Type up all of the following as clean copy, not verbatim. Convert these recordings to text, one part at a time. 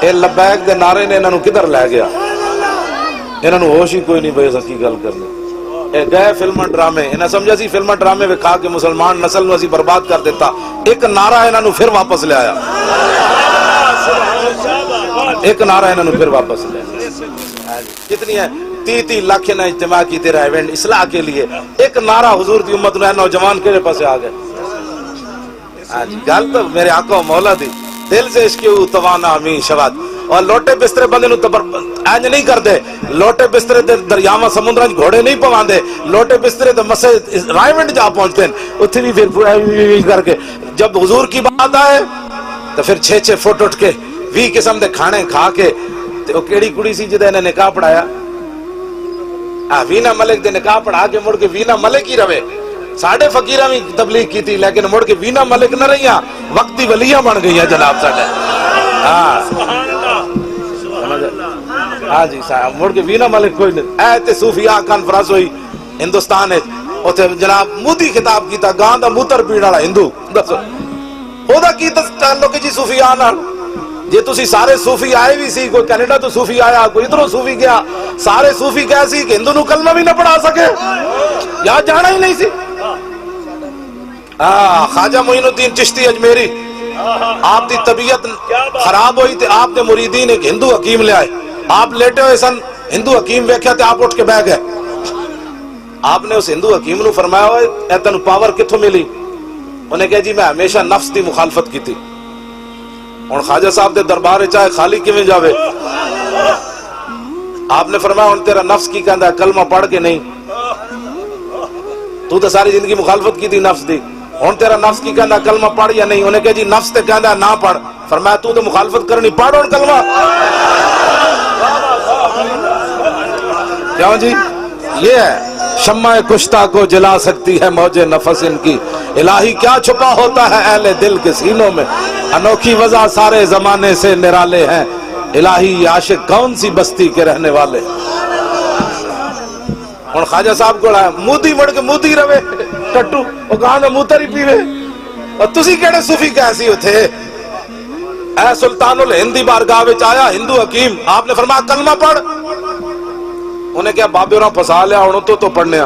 اے لبیک دے نعرے نے انہوں کدھر لے گیا؟ انہوں ہوش ہی کوئی نہیں بھئی اس کی گل کرنے. اے گئے فلم ڈرامے، انہیں سمجھا سی فلم ڈرامے وکھا کے مسلمان نسل نو اسی برباد کر دیتا. ایک نعرہ انہوں پھر واپس لے آیا، ایک نعرہ انہوں پھر واپس لے آیا. کتنی ہے 30 لاکھ نے اجتماع کی تیرا ایونٹ اصلاح کے لیے، ایک نعرہ حضور دی امت نے نوجوان کے پاس آ گئے. گل تو میرے آقا و مولا دی دل سے عشق توانا ہمیں شواد. اور لوٹے بسترے بندے نو اینج نہیں کر دے، لوٹے بسترے دے دریاواں سمندراں گھوڑے نہیں پواندے، لوٹے بسترے تے مسے رائمنڈ جا پہنچتے ہیں اتھے بھی پھر کر کے. جب حضور کی بات آئے تو پھر 6 فٹ اٹھ کے 20 قسم دے کھانے کھا کے. وہ کیڑی کڑی سی جدے نے نکاح پڑھایا؟ وینا ملک دے نکاح پڑھا کے مڑ کے وینا ملک ہی رہے. ساڑھے فقیرہ بھی تبلیغ کی تھی لیکن مڑ کے وینا ملک نہ رہیاں، وقتی ولیاں بن گئی ہیں جناب ساڑھے. ہاں جی مڑ کے وینا ملک کوئی نہیں. ایتے صوفیاء کانفرنس ہوئی ہندوستان ہے، اتھے جناب مودی خطاب کیتا گاں دا موتر پیڑ والا ہندو. دسو خدا کی تعلق جی صوفیاء نال؟ جی تسی سارے صوفی آئے بھی سی، کوئی کینیڈا تو صوفی آیا، کوئی ادھروں صوفی گیا، سارے صوفی کہہ سی کہ ہندو نو کلمہ بھی نہ پڑھا سکے، یا جانا ہی نہیں سی. خواجہ معین الدین چشتی اجمیری، آپ دی طبیعت خراب ہوئی تھی، آپ نے مریدین ایک ہندو حکیم لے آئے. آپ لیٹے ہوئے سن، ہندو حکیم ویکھیا تے آپ اٹھ کے بیٹھ گئے. آپ نے اس ہندو حکیم نو فرمایا ہوئے اے تینو پاور کتھوں ملی؟ انہیں کہا جی میں ہمیشہ نفس دی مخالفت کی تھی. اور خواجہ صاحب دے دربار چاہے خالی کیویں جاوے؟ آپ نے فرمایا ہن تیرا نفس کی کہندا ہے کلمہ پڑھ کے نہیں، تو ساری زندگی مخالفت کی تھی نفس دی، ہن تیرا نفس کی کہندا کلمہ پڑھ یا نہیں؟ انہیں کہا جی نفس تے کہندا نہ پڑھ. فرمایا تو تے مخالفت کرنی، پڑھ ہن کلمہ. کیوں جی؟ یہ ہے شمع کشتہ کو جلا سکتی ہے موج نفس ان کی، الہی کیا چھپا ہوتا ہے اہل دل کے سینوں میں، انوکھی وضع سارے زمانے سے نرالے ہیں، الہی عاشق کون سی بستی کے رہنے والے. اور خواجہ صاحب کو آیا مودی مڑ کے مودی رہے ٹٹو وہ کہاں میں موتر ہی پیوے. اور تسی کہڑے صوفی کیسی ہوتے؟ اے سلطان الہندی بارگاہ وچ آیا ہندو حکیم، آپ نے فرمایا کلمہ پڑھ. انہیں کیا بابے اور پھسا لیا، انہوں تو پڑھنے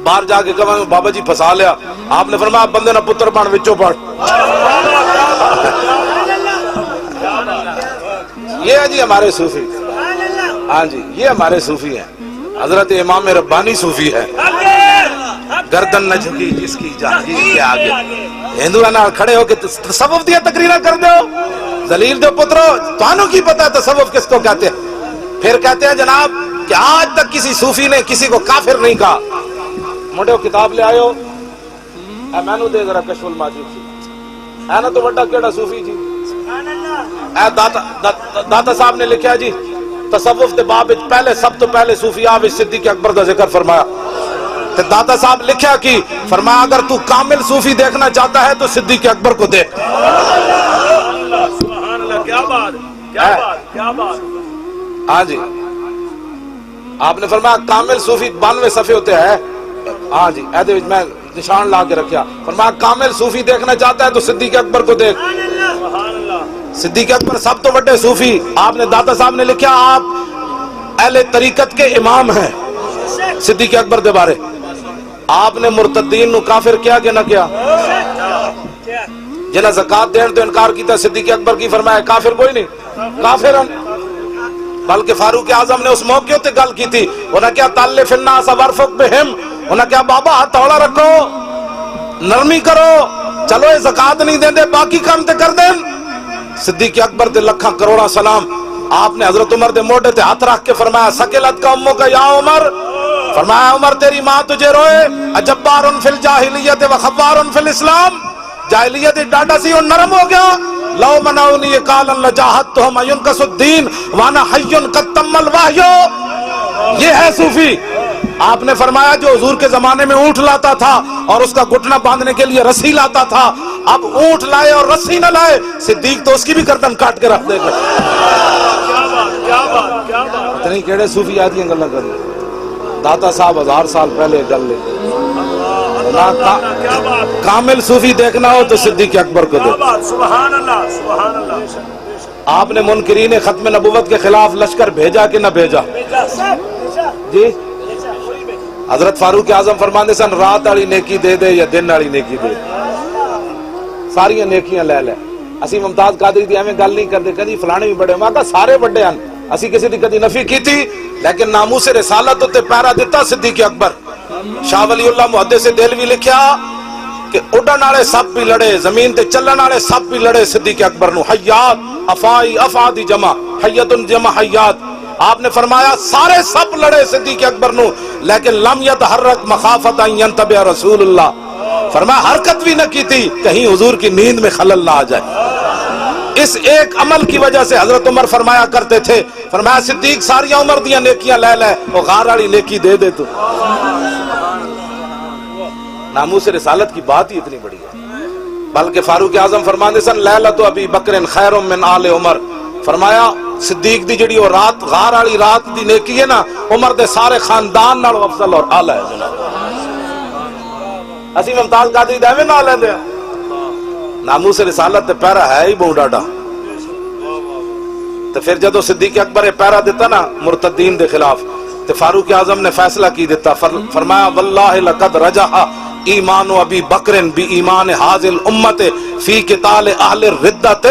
باہر جا کے کہا بابا جی پھسا لیا. آپ نے فرمایا بندے نہ پتر بن وچوں پڑھ. یہ ہے جی ہمارے صوفی. ہاں جی یہ ہمارے صوفی ہیں. حضرت امام ربانی صوفی ہے، گردن نہ جھکی جس کی جہانگیر کے آگے. ہندو نال کھڑے ہو کے تصوف دیا تقریرہ کر دو، ذلیل دو پترو تانوں کی پتہ ہے تصوف کس کو کہتے ہیں. پھر کہتے ہیں جناب کہ آج تک کسی صوفی نے کسی کو کافر نہیں کہا. موٹے کتاب لے آئے ہو اے میں نو دے ذرا کشف الماجد سی اے نا تو بڑا کیڑا صوفی جی. اے داتا صاحب نے لکھا جی تصوف دے باب پہلے سب تو پہلے صوفیاء وچ صدیق اکبر دا ذکر فرمایا. تے داتا صاحب لکھا کہ فرمایا اگر تو کامل صوفی دیکھنا چاہتا ہے تو صدیق اکبر کو دیکھ. سبحان اللہ کیا بات کیا بات کیا بات. ہاں جی آپ نے فرمایا کامل صوفی 92 صفحے ہوتے ہیں. ہاں جی ایدے میں نشان لا کے رکھیا. فرمایا کامل صوفی دیکھنا چاہتا ہے تو صدیق اکبر کو دیکھ. صدیق اکبر سب تو بڑے صوفی. آپ نے داتا صاحب نے لکھا آپ اہل طریقت کے امام ہیں. صدیق اکبر دے بارے آپ نے مرتدین نو کافر کیا کہ نہ کیا؟ جنہیں زکات دین تو انکار کیتا صدیق اکبر کی فرمایا کافر کوئی نہیں کافرن. بلکہ فاروق اعظم نے اس موقع تے گل کی تھی. انہاں کیا تالف الناس ورفق بہم، انہاں کیا بابا ہاتھ ہولا رکھو نرمی کرو، چلو یہ زکات نہیں دیں دے باقی کام تے کر دیں. صدیق اکبر تے لکھاں کروڑا سلام. آپ نے حضرت عمر دے موڈے تے ہاتھ رکھ کے فرمایا سکلت کا امو کا یا عمر. فرمایا عمر تیری ماں تجھے روئے. اجبار فی الجاہلیت و خبار فی الاسلام. جاہلیت ڈاڈا سی اور نرم ہو گیا. لو منعونی قالا لجاہدتہم ینقص الدین وانا حی قد تم الوحی. یہ ہے صوفی. آپ نے فرمایا جو حضور کے زمانے میں اونٹ لاتا تھا اور اس کا گھٹنا باندھنے کے لیے رسی لاتا تھا، اب اونٹ لائے اور رسی نہ لائے صدیق تو اس کی بھی گردن کاٹ کے رکھ دے گا. اتنی کیڑے صوفی آدھی گلا کر داتا صاحب 1000 سال پہلے گل لے. کامل صوفی دیکھنا ہو تو صدیق اکبر کو دیکھ. سبحان اللہ سبحان اللہ آپ نے منکرین ختم نبوت کے خلاف لشکر بھیجا کہ نہ بھیجا؟ جی حضرت فاروق اعظم فرماندے سن رات والی نیکی دے دے یا دن والی نیکی دے، ساری نیکیاں لے لے۔ اسی ممتاز قادری دی ایویں گل نہیں کردے کدی فلانے بھی بڑے، میں کہا سارے بڑے ہیں، اسی کسی دی کدی نفی کی تھی، لیکن ناموس رسالت تے پیرا دیتا صدیق اکبر۔ شاہ ولی اللہ محدث دہلوی لکھیا کہ اڈن والے سب بھی لڑے، زمین تے چلن والے سب بھی لڑے صدیق اکبر نو، حیات افائی افادی جمع حیتن جمع حیات۔ آپ نے فرمایا سارے سب لڑے صدیق اکبر نو، لیکن لم یتحرک مخافت ان ینتبع رسول اللہ، فرمایا حرکت بھی نہ کی تھی کہیں حضور کی نیند میں خلل نہ آ جائے۔ اس ایک عمل کی وجہ سے حضرت عمر فرمایا کرتے تھے، فرمایا صدیق ساری عمر دیاں نیکیاں لے لے، وہ غار والی نیکی دے دے تو۔ ناموس رسالت کی بات ہی اتنی بڑی ہے۔ بلکہ فاروق اعظم فرماندے سن لیلۃ ابی بکر خیر من آل عمر، فرمایا صدیق دی جڑی وہ رات غار والی رات دی نیکی ہے نا، عمر دے سارے خاندان نالوں افضل اور اعلی ہے جناب۔ اسی ممتاز قادری دے ایویں نہ لیندے ہیں، ناموس رسالت تے پیرا ہے ہی بہت ڈاڈا۔ تو پھر جدو صدیق اکبر پیرا دیتا نا مرتدین دے خلاف، تو فاروق اعظم نے فیصلہ کی دیتا، فرمایا واللہ لقد رجح ایمان ابی بکر بی ایمان حاضل امت فی قتال اہل الردت۔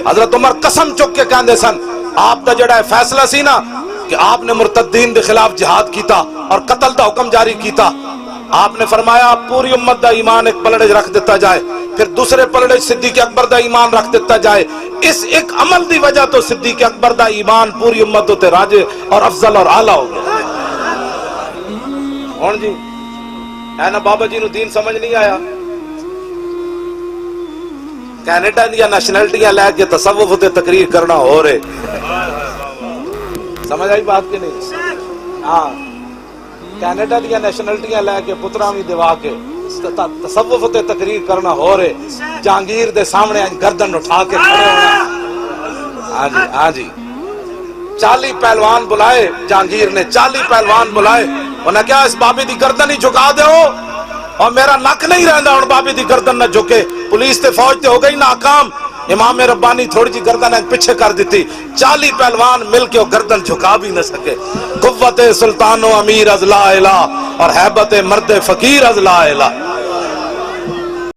حضرت عمر قسم چک کے کہندے سن آپ دا جڑا فیصلہ سی نا کہ آپ نے مرتدین دے خلاف جہاد کیتا اور قتل دا حکم جاری کیتا، آپ نے فرمایا پوری امت دا ایمان ایک پلڑے رکھ دیتا جائے، پھر دوسرے پلڑے صدیق اکبر دا ایمان رکھ دیتا جائے۔ اس ایک عمل دی وجہ تو صدیق اکبر دا ایمان پوری امت تے راجے اور افضل اور اعلیٰ ہو گیا۔ ہون جی اے نا بابا جی نو دین سمجھ نہیں آیا، کینیڈا دیا نیشنلٹیاں لے کے تصوف تے تقریر کرنا ہو رہے، سمجھ آئی بات کہ نہیں؟ ہاں کینیڈا دیا نیشنلٹیاں لے کے پتراں بھی دوا کے تصوف تے تقریر کرنا ہو رہے، جہانگیر دے سامنے گردن اٹھا کے کھڑے ہونا۔ ہاں جی ہاں جی 40 پہلوان بلائے جہانگیر نے، 40 پہلوان بلائے، انہیں کیا اس بابی دی گردن ہی جھکا دے ہو، اور میرا نک نہیں رہندا ہن بابی دی گردن نہ جھکے۔ پولیس تے فوج تے ہو گئی ناکام، امام ربانی تھوڑی جی گردن پیچھے کر دیتی، 40 پہلوان مل کے وہ گردن جھکا بھی نہ سکے۔ قوت سلطان و امیر از لا الہ اور ہیبت مرد فقیر از لا الہ۔